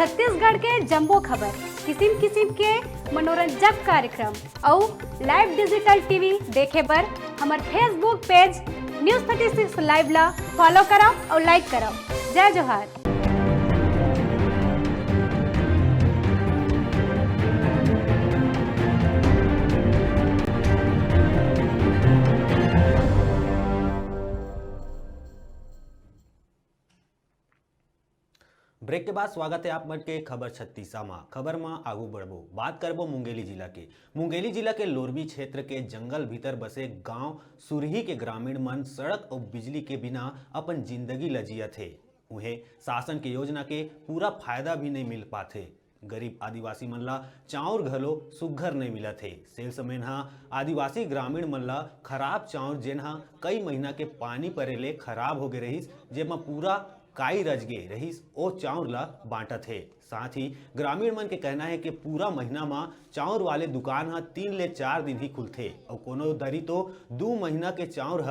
छत्तीसगढ़ के जम्बो खबर, किसिम किसिम के मनोरंजक कार्यक्रम और लाइव डिजिटल टीवी देखे बर हमार फेसबुक पेज न्यूज़ 36 लाइव ला फॉलो करो और लाइक करो। जय जोहार। ब्रेक के बाद स्वागत है आप मन के खबर 36 खबर में आगू बढ़बो बात करबो मुंगेली जिला के लोरबी क्षेत्र के जंगल भीतर बसे गांव सुरही के ग्रामीण मन सड़क और बिजली के बिना अपन जिंदगी ल जियत थे। उन्हें शासन के योजना के पूरा फायदा भी नहीं मिल पाते। गरीब आदिवासी मन ला चाउर घलो सुघर नहीं मिलत है। सेल समेन आदिवासी ग्रामीण मन ला खराब चाउर जेन कई महीना के पानी परेले खराब हो गए रहीस, जेमा पूरा काई रज गे रहीस ओ चाउर ला बांटत है। साथ ही ग्रामीण मन के कहना है कि पूरा महीना में चाउर वाले दुकान 3 ले 4 दिन ही खुलथे और कोनो दरी तो 2 महीना के चाउर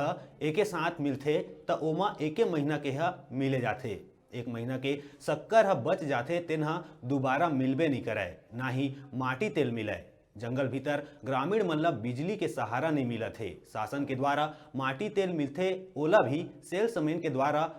एके साथ मिलथे त ओमा एके महीना के मिले जाथे। 1 महीना के शक्कर बच जाथे तेन दोबारा मिलबे नहीं करे, ना ही माटी तेल मिले। जंगल भीतर ग्रामीण मन ला बिजली के सहारा नहीं मिलत है। शासन के द्वारा माटी तेल मिलथे ओला भी सेल समेन के द्वारा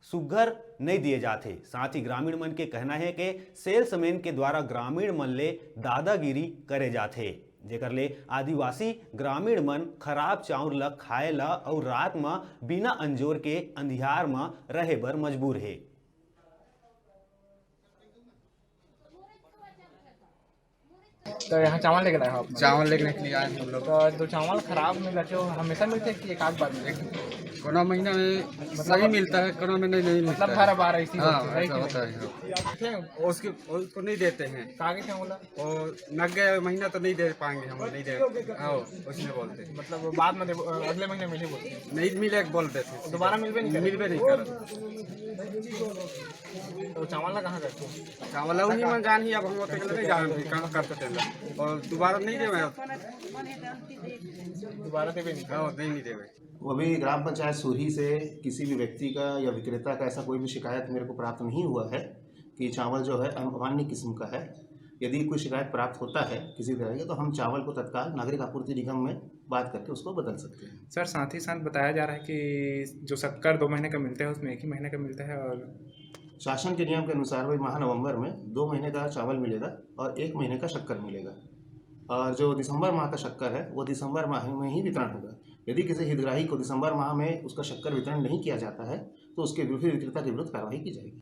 सुघर नहीं दिए जाते। साथ ही ग्रामीण मन के कहना है कि सेल समेन के द्वारा ग्रामीण मन ले दादागिरी करे जाते, जेकर ले आदिवासी ग्रामीण मन खराब चाउर ला खाए ला और रात में बिना अंजोर के अंधियार में रहे बर मजबूर है। तो यहाँ चावल लेके आए हो आप? चावल लेने के लिए आए हम लोग। तो चावल खराब मिलते हो हमेशा मिलते हैं कि एक आध बार कोनो महीना में सही मिलता है, कोनो में नहीं मिलता मतलब हर बार ऐसी हाँ, ऐसा होता है। उसको नहीं देते हैं। आगे क्या बोला? और नगे महीना तो नहीं दे पाएंगे, हम नहीं दे उसमें बोलते हैं। मतलब बाद में अगले महीने मिले बोलते हैं। नहीं मिले बोलते थे, दोबारा मिलबे नहीं कर। तो चावल ला कहाँ करते हो? चावल उन्हीं में जान ही अब हम नहीं जान कहाँ करते थे और दोबारा नहीं देवे, दोबारा देवे नहीं देवे। वो भी ग्राम पंचायत सुरही से किसी भी व्यक्ति का या विक्रेता का ऐसा कोई भी शिकायत मेरे को प्राप्त नहीं हुआ है कि चावल जो है अमान्य किस्म का है। यदि कोई शिकायत प्राप्त होता है किसी तरह की तो हम चावल को तत्काल नागरिक आपूर्ति निगम में बात करके उसको बदल सकते हैं। सर साथ ही साथ बताया जा रहा है कि जो शक्कर 2 महीने का मिलता है उसमें 1 ही महीने का मिलता है और शासन के नियम के अनुसार वही माह नवंबर में 2 महीने का चावल मिलेगा और 1 महीने का शक्कर मिलेगा। और जो दिसंबर माह का शक्कर है वो दिसंबर माह में ही वितरण होगा। यदि किसी हितग्राही को दिसंबर माह में उसका शक्कर वितरण नहीं किया जाता है तो उसके विरुद्ध विक्रेता के विरुद्ध कार्रवाई की जाएगी।